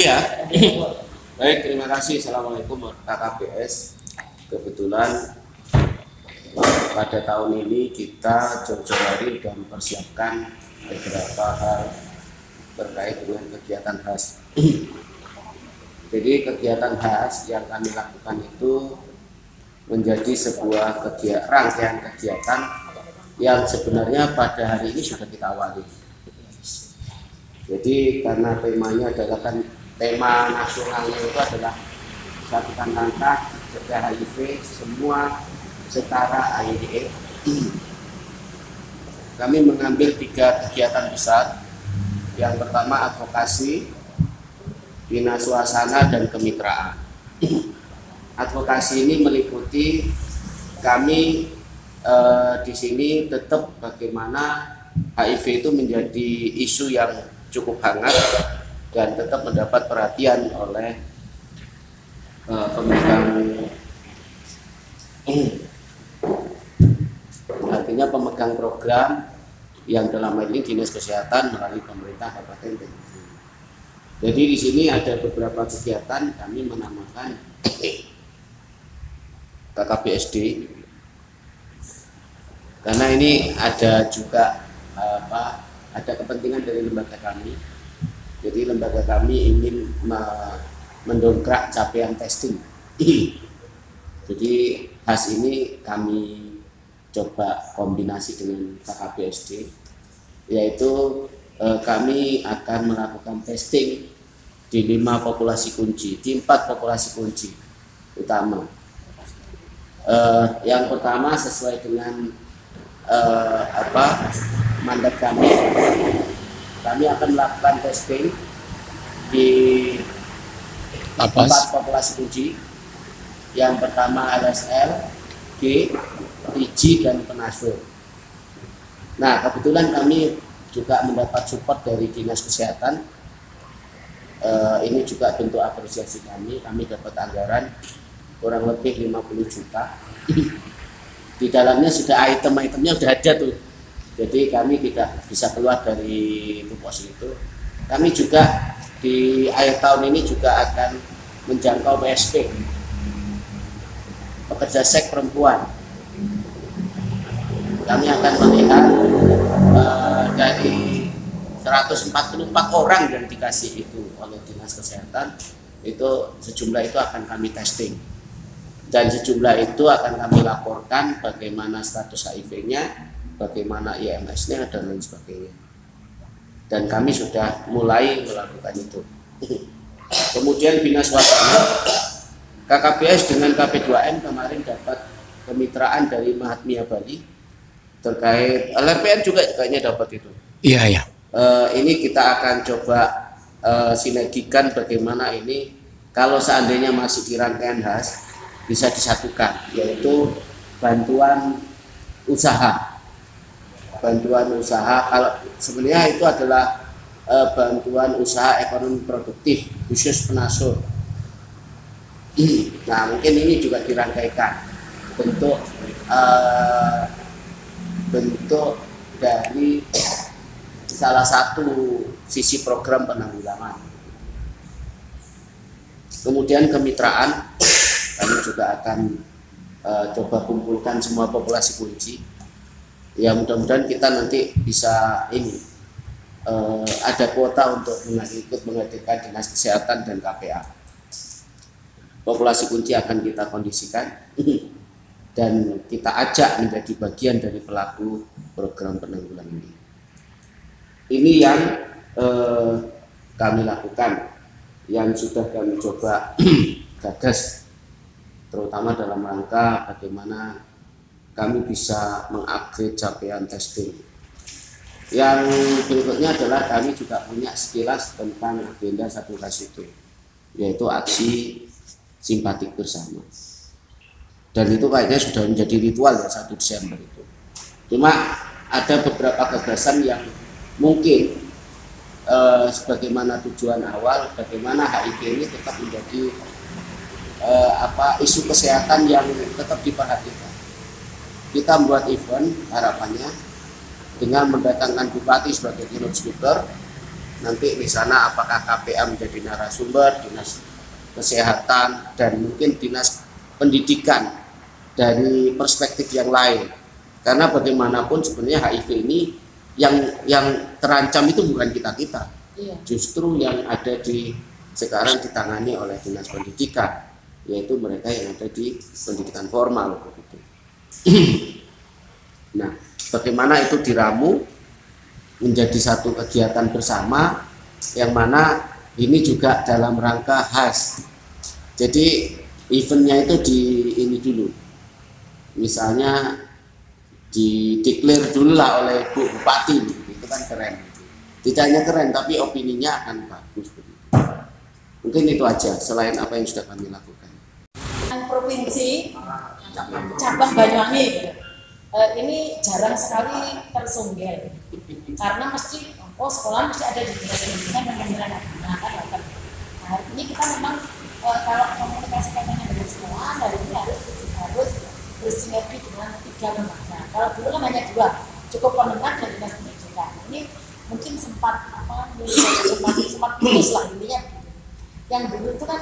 Ya, baik, terima kasih. Assalamualaikum KKBS. Kebetulan pada tahun ini kita jauh-jauh hari sudah mempersiapkan beberapa hal terkait dengan kegiatan khas. Jadi kegiatan khas yang kami lakukan itu menjadi sebuah rangkaian kegiatan yang sebenarnya pada hari ini sudah kita awali. Jadi karena temanya adalah tema nasionalnya itu adalah satukan langkah cegah HIV semua setara AIDS. Kami mengambil 3 kegiatan besar. Yang pertama advokasi, bina suasana, dan kemitraan. Advokasi ini meliputi kami di sini tetap bagaimana HIV itu menjadi isu yang cukup hangat dan tetap mendapat perhatian oleh pemegang program yang dalam hal ini Dinas Kesehatan melalui pemerintah Kabupaten. Jadi di sini ada beberapa kegiatan kami menamakan KKBSD karena ini ada juga ada kepentingan dari lembaga kami. Jadi lembaga kami ingin mendongkrak capaian testing. Jadi khas ini kami coba kombinasi dengan KKBSD, yaitu kami akan melakukan testing di 5 populasi kunci, di 4 populasi kunci utama. Yang pertama sesuai dengan mandat kami akan melakukan testing di 4 populasi kunci. Yang pertama LSL, G, IG, dan penasur. Nah, kebetulan kami juga mendapat support dari Dinas Kesehatan. Ini juga bentuk apresiasi kami. Kami dapat anggaran kurang lebih 50 juta. Di dalamnya sudah item-itemnya sudah ada tuh. Jadi kami tidak bisa keluar dari tupoksi itu. Kami juga di akhir tahun ini juga akan menjangkau PSP, pekerja seks perempuan. Kami akan melihat dari 144 orang yang dikasih itu oleh Dinas Kesehatan, itu sejumlah itu akan kami testing. Dan sejumlah itu akan kami laporkan bagaimana status HIV-nya, bagaimana IMS-nya, dan lain sebagainya. Dan kami sudah mulai melakukan itu. Kemudian bina suasana, KKBS dengan KP2M kemarin dapat kemitraan dari Mahatmia Bali terkait LPN juga kayaknya dapat itu. Iya. Ini kita akan coba sinergikan bagaimana ini kalau seandainya masih di rangkaian khas bisa disatukan, yaitu bantuan usaha. Kalau sebenarnya itu adalah bantuan usaha ekonomi produktif khusus penasur. Nah, mungkin ini juga dirangkaikan bentuk dari salah satu sisi program penanggulangan. Kemudian kemitraan, kami juga akan coba kumpulkan semua populasi kunci. Ya, mudah-mudahan kita nanti bisa ada kuota untuk ikut menghadirkan Dinas Kesehatan dan KPA. Populasi kunci akan kita kondisikan dan kita ajak menjadi bagian dari pelaku program penanggulangan ini. Ini yang kami lakukan, yang sudah kami coba gagas, terutama dalam rangka bagaimana kami bisa mengupgrade capaian testing. Yang berikutnya adalah kami juga punya sekilas tentang agenda 1K1, yaitu aksi simpatik bersama. Dan itu kayaknya sudah menjadi ritual ya 1 Desember itu. Cuma ada beberapa gagasan yang mungkin sebagaimana tujuan awal, bagaimana HIV ini tetap menjadi isu kesehatan yang tetap diperhatikan. Kita membuat event harapannya dengan mendatangkan bupati sebagai keynote speaker, nanti di sana apakah KPA menjadi narasumber, dinas kesehatan, dan mungkin dinas pendidikan dari perspektif yang lain. Karena bagaimanapun sebenarnya HIV ini yang terancam itu bukan kita-kita. Iya. Justru yang ada sekarang ditangani oleh dinas pendidikan, yaitu mereka yang ada di pendidikan formal. Nah, bagaimana itu diramu menjadi satu kegiatan bersama, yang mana ini juga dalam rangka khas. Jadi eventnya itu ini dulu, misalnya dideklar dulu lah oleh Bu Bupati, itu kan keren. Tidak hanya keren, tapi opininya akan bagus. Mungkin itu aja, selain apa yang sudah kami lakukan. Provinsi cabang Banyuwangi ini jarang sekali tersunggel, karena mesti sekolah mesti ada di dinas pendidikan dan Kementerian Agama kan. Nah, ini kita memang kalau komunikasi kaitannya dengan sekolah, hari ini harus bersinergi dengan 3 lembaga. Kalau dulu kan hanya 2, cukup Kementerian dan dinas pendidikan. Ini mungkin sempat putus lah intinya. Yang dulu itu kan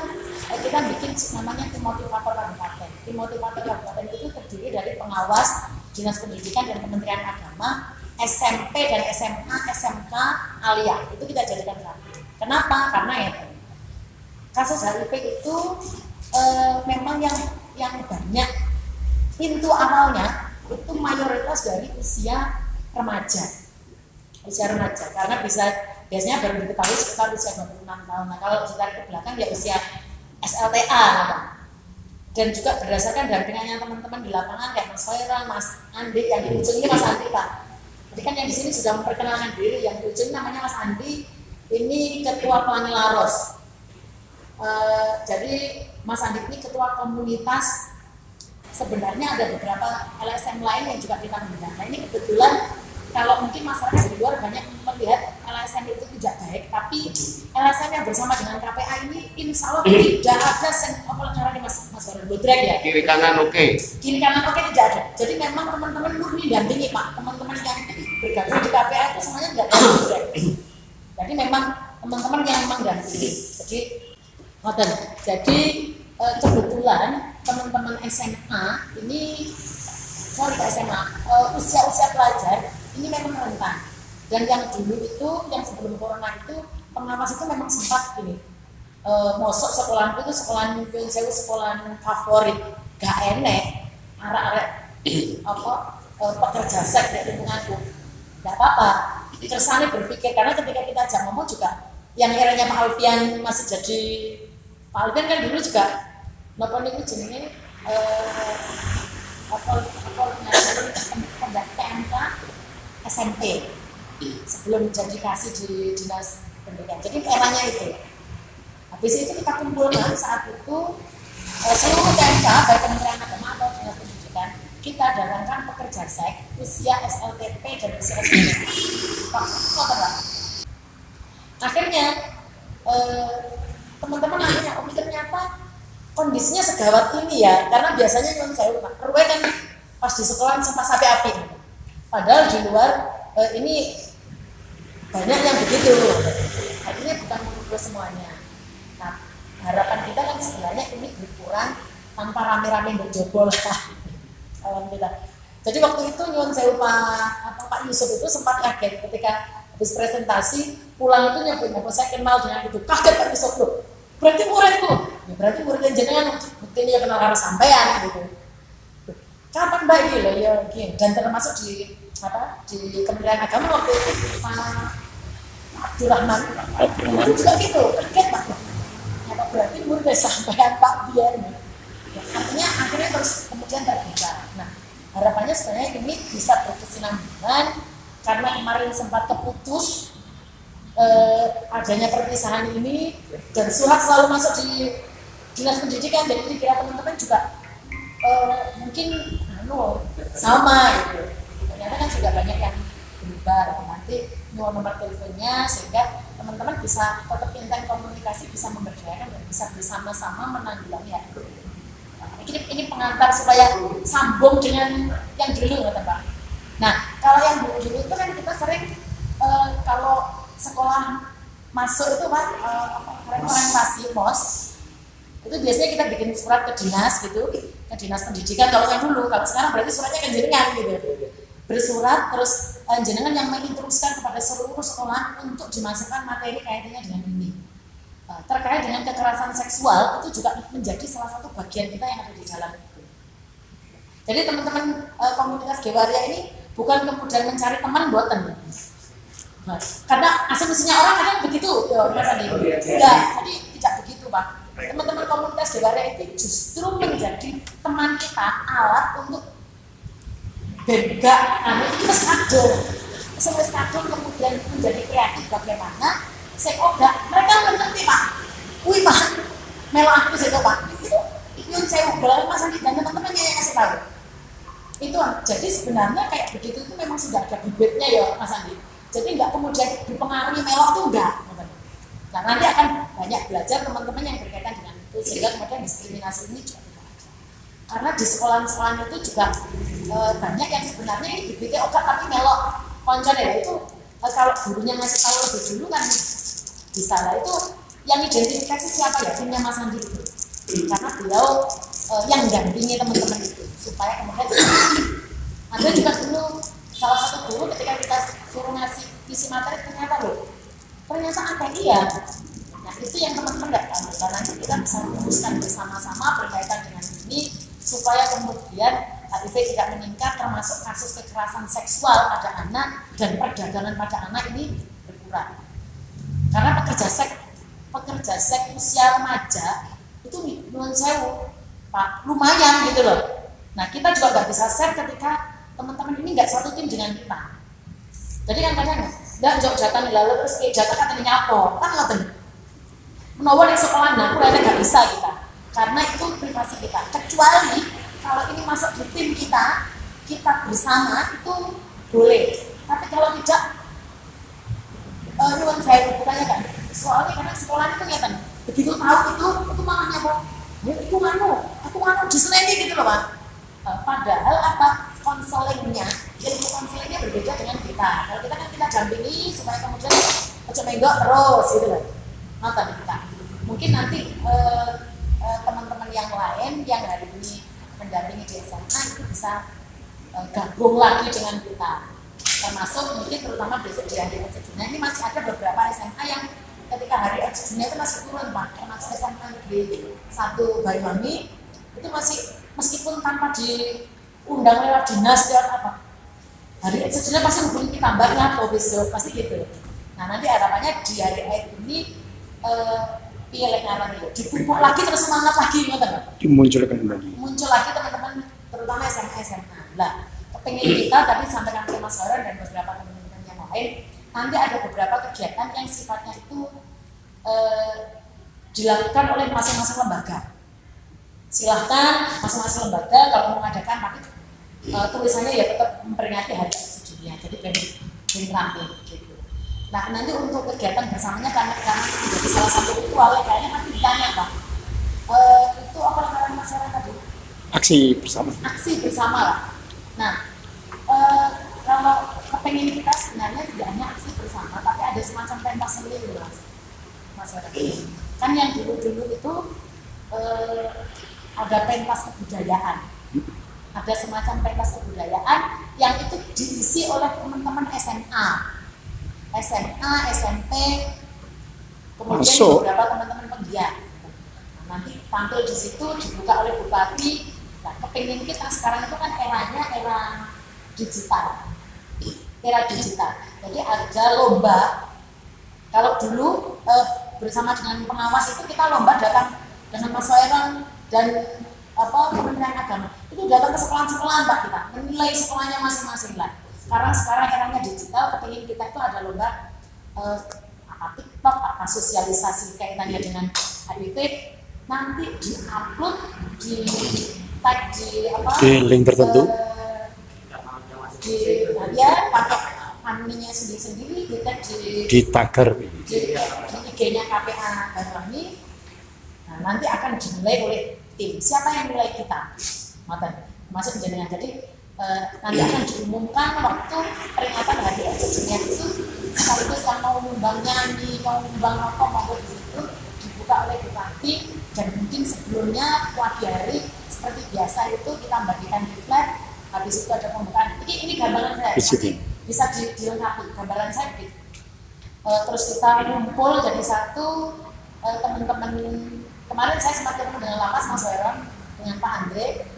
kita bikin namanya tim motivator kabupaten. Tim motivator kabupaten itu terdiri dari pengawas dinas pendidikan dan Kementerian Agama, SMP dan SMA, SMK, Alia. Itu kita jadikan satu. Kenapa? Karena ya kasus HIV itu memang yang banyak pintu awalnya itu mayoritas dari usia remaja, karena biasanya baru diketahui sekitar usia 26 tahun. Nah, kalau ditarik ke belakang ya usia SLTA dan juga berdasarkan dampingannya teman-teman di lapangan kayak Mas Khairan, Mas Andi, yang di ujung ini Mas Andi Pak. Jadi kan yang di sini sudah memperkenalkan diri, yang di ujung namanya Mas Andi, ini ketua Pelangi Laros. Jadi Mas Andi ini ketua komunitas. Sebenarnya ada beberapa LSM lain yang juga kita mengundang. Nah, ini kebetulan kalau mungkin masyarakat di luar banyak melihat LSM itu tidak baik, tapi LSM yang bersama dengan KPA ini insya Allah tidak ada apa caranya Mas Bodrek ya? Kiri kanan oke. Kiri kanan oke tidak ada. Jadi memang teman-teman murni dampingi Pak. Teman-teman yang bergabung di KPA itu semuanya tidak ada Bodrek. Jadi memang teman-teman yang memang dampingi. Jadi kebetulan teman-teman SMA ini, SMA usia pelajar ini memang rentan. Dan yang dulu itu, yang sebelum corona itu, pengawas itu memang sempat gini, mosok sekolahan itu sekolahan favorit, gak enek, arek-arek pekerja seks di lingkunganku, gak apa-apa. Kersane berpikir, karena ketika kita ajak ngomong juga, yang eranya Pak Alfian masih jadi, Pak Alfian kan dulu juga nopon itu jenenge PMK SMP sebelum jadi kasih di dinas pendidikan. Jadi eranya itu. Habis itu kita kumpulkan saat itu seluruh PMK baik Kementerian Agama atau dinas pendidikan, kita datangkan pekerja seks usia SLTP dan usia SMP. Akhirnya teman-teman akhirnya ternyata kondisinya segawat ini ya, karena biasanya yang saya Ruwe kan pas di sekolah sempat sampai api, padahal di luar ini banyak yang begitu. Akhirnya bukan mengukur semuanya. Nah, harapan kita kan sebenarnya ini berkurang tanpa rame-rame berjobol lah. Alhamdulillah. Jadi waktu itu nyuwun sewu Pak Yusuf itu sempat kaget ketika habis presentasi pulang itu nyebut saya kenal dengan itu, kaget Pak Yusuf loh. Berarti muridku, ya berarti muridnya jenengan bukti dia kenal karo sampean gitu. Kapan Mbak ini loh ya gini, dan termasuk di Kementerian Agama waktu itu Pak Abdurrahman itu juga gitu, kaget Pak. Ya, berarti muridnya sampean Pak Bian. Ya, artinya akhirnya terus kemudian terbuka. Nah, harapannya sebenarnya ini bisa berkesinambungan karena kemarin sempat keputus adanya perpisahan ini dan surat selalu masuk di dinas pendidikan, jadi kira teman-teman juga mungkin sama gitu. Ternyata kan sudah banyak yang berubah. Nanti nomor teleponnya sehingga teman-teman bisa tetap intens komunikasi, bisa memberdayakan dan bisa bersama-sama menanggulangi hal itu. Ini pengantar supaya sambung dengan yang dulu kata Pak. Nah, kalau yang dulu itu kan kita sering kalau sekolah masuk itu Pak, orientasi pos itu biasanya kita bikin surat ke dinas gitu, ke dinas pendidikan kalau yang dulu. Kalau sekarang berarti suratnya ke jenengan gitu, bersurat terus jenengan yang menginstruksikan kepada seluruh sekolah untuk dimasukkan materi kaitannya dengan ini. Terkait dengan kekerasan seksual itu juga menjadi salah satu bagian kita yang ada di dalam itu. Jadi teman-teman komunitas Gewaria ini bukan kemudian mencari teman buatan. Nah, karena asumsinya orang kadang begitu, Mas Andi. Enggak, jadi tidak begitu, Pak. Teman-teman komunitas Gewaria itu justru menjadi teman kita, alat untuk kita kadung kemudian menjadi kreatif bagaimana mereka mengerti Pak. Wih Pak, melo aku sih Pak. Itu saya ngobrol Mas Andi dan teman-teman yang kasih tahu. Itu jadi sebenarnya kayak begitu itu memang sudah ada bibitnya ya Mas Andi. Jadi nggak kemudian dipengaruhi melok tuh enggak. Nah nanti akan banyak belajar teman-teman yang berkaitan dengan itu sehingga kemudian diskriminasi ini juga tidak ada. Karena di sekolah-sekolah itu juga banyak yang sebenarnya ini bibitnya oke tapi melok konconnya itu kalau gurunya ngasih tahu lebih dulu kan bisa lah itu yang identifikasi siapa ya timnya Mas Andi itu karena beliau yang dampingi teman-teman itu supaya kemudian ada juga dulu salah satu guru ketika kita suruh ngasih isi materi ternyata ada iya. Nah itu yang teman-teman nggak tahu dan nanti kita bisa merumuskan bersama-sama berkaitan dengan ini supaya kemudian HIV tidak meningkat termasuk kasus kekerasan seksual pada anak dan perdagangan pada anak ini berkurang. Karena pekerja seks usia remaja itu menurut saya Pak lumayan gitu loh. Nah kita juga nggak bisa share ketika teman-teman ini nggak satu tim dengan kita. Jadi kan kadang nggak jauh jatah lalu terus jatah katanya nyapo kan nggak benar. Menawa di sekolah nah kurangnya nggak bisa kita karena itu privasi kita. Kecuali kalau ini masuk di tim kita bersama itu boleh. Tapi kalau tidak nuan saya bukannya kan soalnya karena sekolah itu kelihatan begitu tahu itu malah nyapa aku nganu diseleni gitu loh Pak. Padahal apa konselingnya ilmu konselingnya berbeda dengan kita. Kalau kita kan kita dampingi supaya kemudian ojo menggok terus gitu loh nonton kita. Mungkin nanti teman-teman yang lain yang hari ini mendampingi di SMA itu bisa gabung lagi dengan kita. Termasuk mungkin terutama besok di hari eksekusinya ini masih ada beberapa SMA yang ketika hari eksekusinya itu masih turun Pak, termasuk SMA di 1 Banyuwangi itu masih meskipun tanpa diundang lewat dinas lewat apa hari eksekusinya pasti hubungi kita mbaknya atau besok pasti gitu. Nah nanti harapannya di hari ini pilih ngaran itu dipupuk lagi terus semangat lagi muncul lagi teman-teman terutama SMA. Lah pengen kita tadi sampaikan ke Mas Horan dan beberapa teman-teman yang lain nanti ada beberapa kegiatan yang sifatnya itu dilakukan oleh masing-masing lembaga. Silahkan masing-masing lembaga kalau mau mengadakan tapi tulisannya ya tetap memperingati hari sedunia jadi ben rapi gitu. Nah nanti untuk kegiatan bersamanya karena menjadi salah satu ritual kayaknya nanti ditanya Pak itu apa namanya masyarakat tadi? Aksi bersama lah. Nah kalau kepengen kita sebenarnya tidak hanya aksi bersama tapi ada semacam pentas seni gitu Mas kan yang dulu itu ada pentas kebudayaan ada semacam pentas kebudayaan yang itu diisi oleh teman-teman SMA, SMP kemudian beberapa teman-teman penggiat. Nah, nanti tampil di situ dibuka oleh Bupati. Nah kepengen kita sekarang itu kan era digital jadi ada lomba. Kalau dulu bersama dengan pengawas itu kita lomba datang dengan Mas Hoeran dan Kementerian Agama itu datang ke sekolah-sekolahan Pak kita menilai sekolahnya masing-masing lah. Karena sekarang eranya digital kepingin kita itu ada lomba TikTok sosialisasi kaitannya dengan HIV nanti diupload di link tertentu ya pakai anunya sendiri-sendiri kita di tagar di IG-nya KPA Banyuwangi. Nah nanti akan dinilai oleh tim siapa yang nilai kita masuk jenengan. Jadi nanti akan diumumkan waktu peringatan hari eksekusinya itu sekaligus terus yang mau nyumbang nyanyi, mau nyumbang apa, mau di situ dibuka oleh bupati. Dan mungkin sebelumnya pagi hari seperti biasa itu kita bagikan di flat, habis itu ada pembukaan. Ini gambaran saya, bisa dilengkapi gambaran saya gitu. Terus kita kumpul jadi satu, teman-teman kemarin saya sempat ketemu dengan lapas Mas Weron, dengan Pak Andre.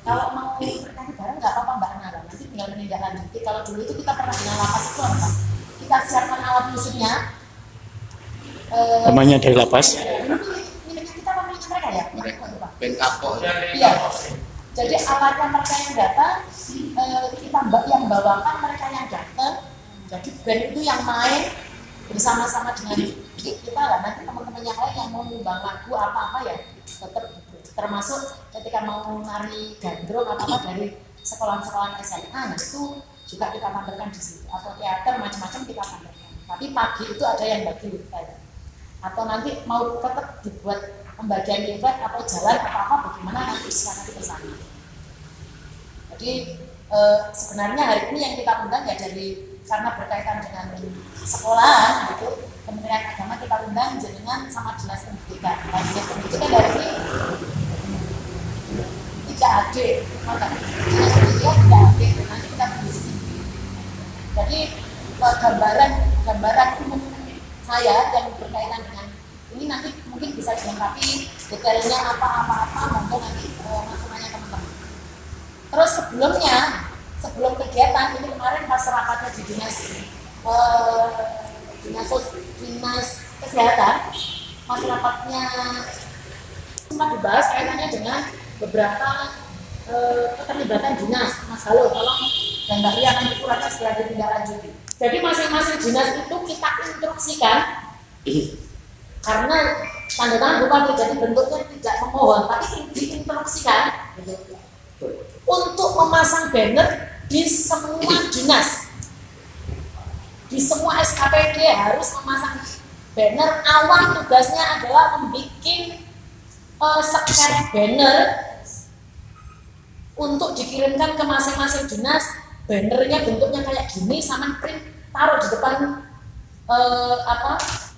Kalau mau bertani bareng nggak apa-apa Mbak Nara, nanti tinggal menindaklanjuti. Kalau dulu itu kita pernah dengan lapas itu apa? Kita siapkan alat musiknya. Namanya dari lapas? Kita memiliki mereka ya? Ben kapok. Iya. Jadi alatnya mereka yang datang, kita yang bawakan mereka yang datang. Jadi band itu yang main bersama-sama dengan kita lah. Nanti teman-teman yang lain yang mau nyumbang lagu apa-apa ya tetap termasuk ketika mau nari gandrung apa-apa dari sekolah-sekolah SMA, nah itu juga kita tampilkan di situ. Atau teater macam-macam kita tampilkan. Tapi pagi itu ada yang bagi leaflet. Atau nanti mau tetap dibuat pembagian leaflet atau jalan apa-apa bagaimana nanti disepakati bersama. Jadi sebenarnya hari ini yang kita undang ya karena berkaitan dengan sekolah gitu, Kementerian Agama kita undang dengan sama Dinas Pendidikan. Dan Dinas Pendidikan dari ini 3AD, Dinas Pendidikan 3AD, nanti kita diskusi. Jadi gambaran umum saya yang berkaitan dengan ini nanti mungkin bisa dilengkapi detailnya apa-apa monggo nanti masukannya teman-teman. Terus sebelum kegiatan ini kemarin pas rapatnya di dinas kesehatan, pas rapatnya sempat dibahas kaitannya dengan beberapa keterlibatan dinas. Mas Halo, tolong dan Mbak Ria nanti suratnya segera ditindaklanjuti. Jadi masing-masing dinas itu kita instruksikan karena tanda tangan bupati jadi bentuknya tidak memohon tapi diinstruksikan untuk memasang banner di semua dinas, di semua SKPD harus memasang banner. Awal tugasnya adalah membuat scan banner untuk dikirimkan ke masing-masing dinas. Bannernya bentuknya kayak gini sama print taruh di depan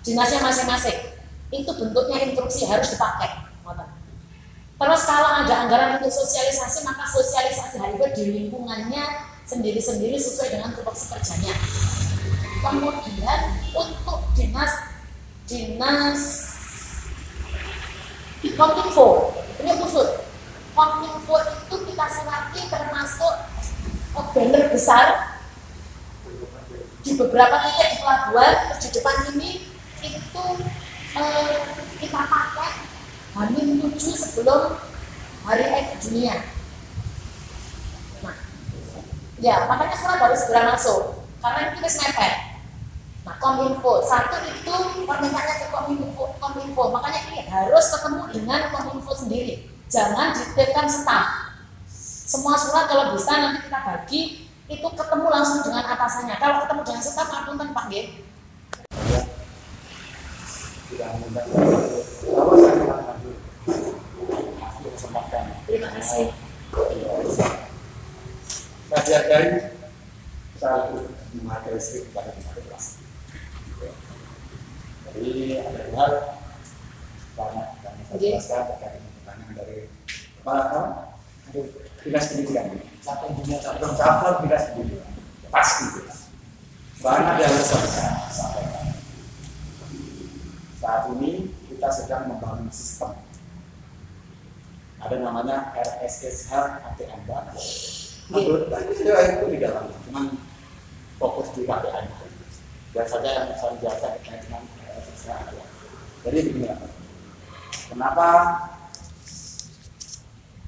dinasnya masing-masing. Itu bentuknya instruksi harus dipakai. Terus kalau ada anggaran untuk sosialisasi, maka sosialisasi HIV di lingkungannya sendiri-sendiri sesuai dengan tupoksi kerjanya. Kemudian untuk dinas Kominfo, ini khusus. Kominfo itu kita surati termasuk banner besar di beberapa titik di pelabuhan. Terus di depan ini itu kita pakai H-7 sebelum Hari AIDS Dunia. Nah, ya makanya surat harus segera masuk karena itu mepet. Nah, Kominfo satu itu permintaannya ke Kominfo, makanya ini harus ketemu dengan Kominfo sendiri. Jangan dititipkan staf. Semua surat kalau bisa nanti kita bagi itu ketemu langsung dengan atasannya. Kalau ketemu dengan staf ngapunten Pak Nggih. Terima kasih. Saya dihargai satu memakai istri kepada kelas. Jadi ada hal banyak yang saya jelaskan terkait dengan pertanyaan dari kepala dinas pendidikan. Cabang dinas pendidikan pasti banyak yang harus saya sampaikan. Saat ini kita sedang membangun sistem. Ada namanya RSSH ATM Bank. Menurut saya itu di dalam, cuman fokus di KPI. Biasanya yang saya jelaskan terkait dengan RSSH ATM. Jadi begini, kenapa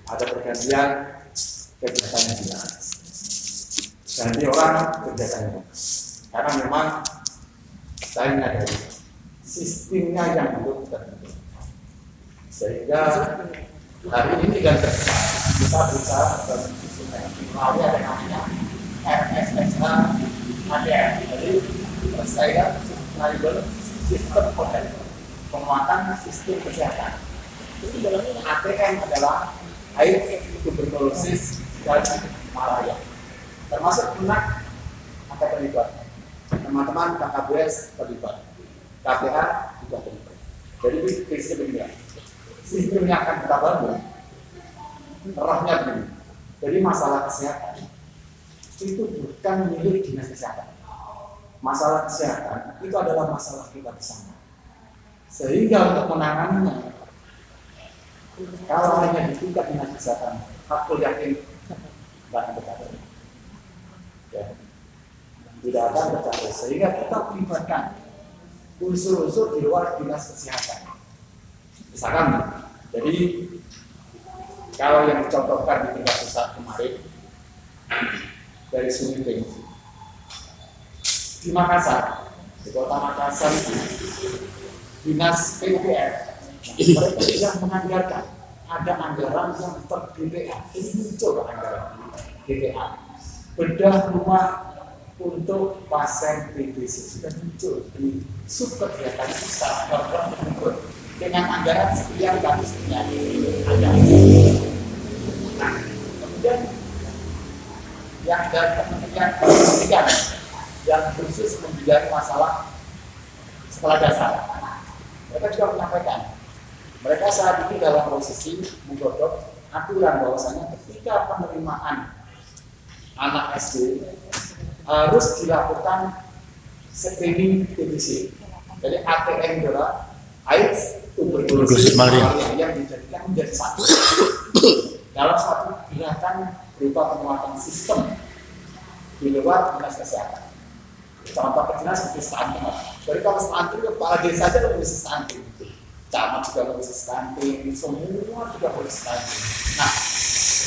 ada pergantian kegiatannya dia? Ganti orang kegiatannya, karena memang saya menyadari sistemnya yang belum terbentuk, sehingga hari ini kan kita berusaha membangun sistemnya melalui ada namanya RSSH ATM. Jadi saya sistem penguatan sistem kesehatan. Itu dalamnya ATM adalah air tuberkulosis dan malaria, termasuk anak terlibat. teman-teman KKBS terlibat, KPA juga terlibat. Jadi prinsipnya begini, sistem yang akan kita bangun, rohnya begini. Jadi masalah kesehatan itu bukan milik dinas kesehatan. Masalah kesehatan itu adalah masalah kita bersama. Sehingga untuk menanganinya, kalau hanya di tingkat dinas kesehatan, aku yakin tidak akan tercapai. Ya. Tidak akan tercapai. Sehingga kita melibatkan unsur-unsur di luar dinas kesehatan. Misalkan, jadi kalau yang dicontohkan di tingkat pusat kemarin dari Sungai Tinggi di Makassar, di kota Makassar itu dinas PUPR mereka sudah menganggarkan ada anggaran yang ter-DPA. Ini muncul anggaran DPA bedah rumah untuk pasien TBC sudah muncul di subkegiatan sisa program tersebut dengan anggaran sekian ratus miliar ada. Nah, kemudian yang dari Kementerian Pendidikan yang khusus membiayai masalah sekolah dasar, mereka juga menyampaikan mereka saat ini dalam posisi menggodok aturan bahwasanya ketika penerimaan anak SD harus dilakukan screening TBC. Jadi ATM adalah AIDS, tuberkulosis, malaria yang dijadikan menjadi satu dalam satu gerakan berupa penguatan sistem di luar dinas kesehatan. Contoh kecilnya seperti stunting. Jadi kalau stunting kepala desa saja lebih stunting, camat juga lebih stunting, semua juga lebih stunting. Nah,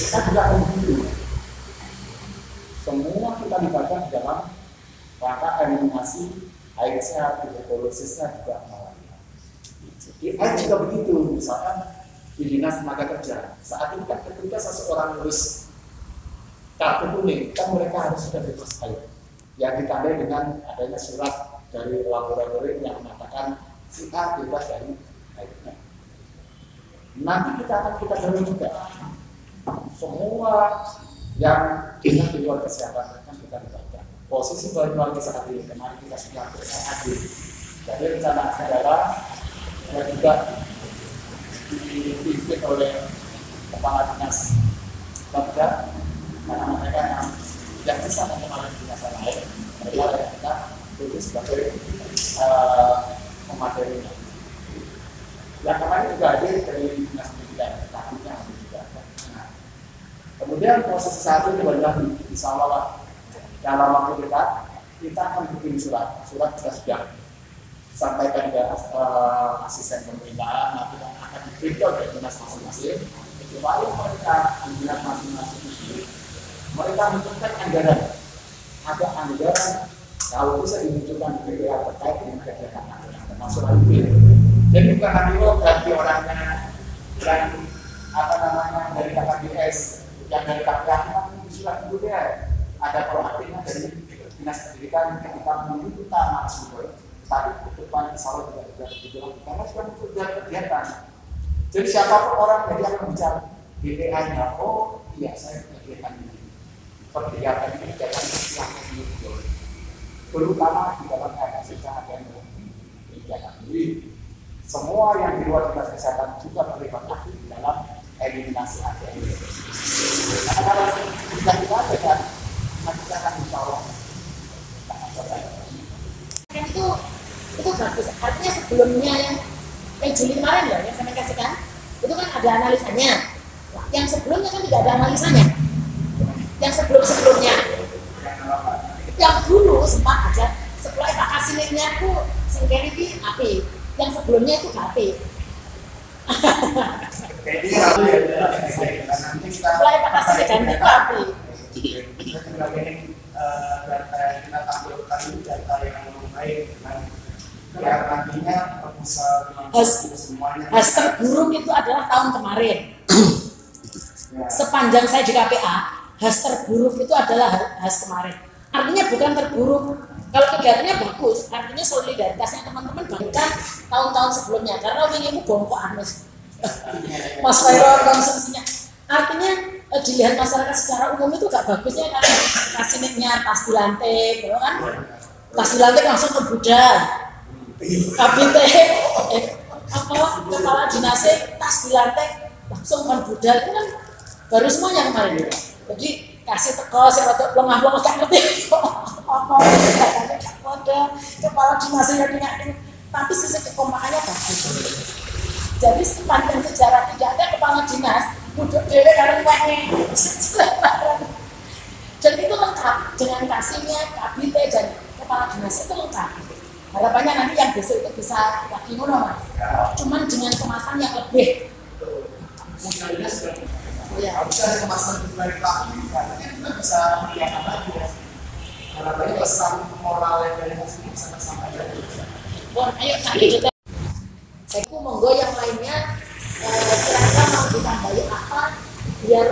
kita juga membunuh. Semua kita libatkan di dalam rangka eliminasi AIDS-nya, tuberkulosisnya juga malaria. Di AIDS juga begitu, misalkan di dinas tenaga kerja. Saat ini kan ketika seseorang lulus kartu kuning, kan mereka harus sudah bebas AIDS. Yang ditandai dengan adanya surat dari laboratorium yang mengatakan si A bebas dari AIDS-nya. Nanti kita dorong juga semua yang di luar kesehatan akan kita libatkan. Posisi Banyuwangi saat ini kemarin kita sudah beradil. Jadi rencana saudara yang juga dipimpin oleh kepala dinas Bapeda, karena mereka yang bisa mengenali dinas lain, mereka yang kita tulis sebagai pematerinya. Yang kemarin juga hadir dari dinas pendidikan, takutnya juga. Kemudian proses satu di Banyuwangi, insya Allah dalam waktu dekat kita akan bikin surat kita sudah sampaikan ke asisten pemerintahan, nanti akan diberitahu dari dinas masing-masing. Supaya mereka di dinas masing-masing ini, mereka menentukan anggaran, ada anggaran kalau bisa dimunculkan di BPA terkait dengan kegiatan anggaran termasuk LP. Jadi bukan nanti ganti orangnya dan dari KKBS yang dari KPA surat dulu ya ada proaktifnya dari dinas pendidikan ketika meminta narasumber, tapi ke depan insya Allah tidak berjalan karena sudah muncul kegiatan. Jadi siapapun orang dari yang bicara BPA-nya, oh iya saya kegiatan ini, kegiatan ini kegiatan yang muncul, terutama di dalam kesehatan dan kegiatan. Jadi semua yang di luar dinas kesehatan juga terlibat aktif di dalam eliminasi ATM. Karena kalau kita ada kan, kita akan insya Allah itu bagus. Artinya sebelumnya yang Juli kemarin ya, yang saya kasihkan, itu kan ada analisanya. Nah, yang sebelumnya kan tidak ada analisanya. Yang sebelumnya, yang dulu sempat ada setelah Pak Kasinnya aku sengkeri api. Yang sebelumnya itu gak api. Jadi lalu ya nanti kita Setelah Pak Kasinnya ganti itu api. kita tampilkan data yang baik biar nantinya proposal semuanya. Terburuk itu adalah tahun kemarin. Sepanjang saya di KPA, terburuk itu adalah kemarin. Artinya bukan terburuk. Kalau kegiatannya bagus, artinya solidaritasnya teman-teman bahkan tahun-tahun sebelumnya. Karena ini bongkok Mas Fairul konsumsinya. Artinya dilihat masyarakat secara umum itu gak bagusnya karena kasinetnya pas dilantik, gitu kan? pas dilantik langsung ke budal kabite kepala dinasnya tas dilantik langsung kan budal itu kan baru semuanya kemarin jadi kasih teko saya untuk pelengah-pelengah gak ngerti apa katanya gak ada kepala dinasnya dengan tapi sisi kekompakannya bagus jadi sepanjang sejarah tidak ada kepala dinas duduk dewe karena wengnya dan itu lengkap dengan kasihnya kabite dan kepala dinas itu lengkap. Harapannya nanti yang besok itu bisa lagi ngono mas. Cuman dengan kemasan yang lebih. Modalnya sudah. Iya. Harusnya ada kemasan lebih baik lagi. Karena kita bisa melihat lagi ya. Harapannya pesan moral yang dari hasil bisa tersampaikan. Bon, ayo saya juga. Saya monggo yang lainnya kira-kira mau ditambahin apa biar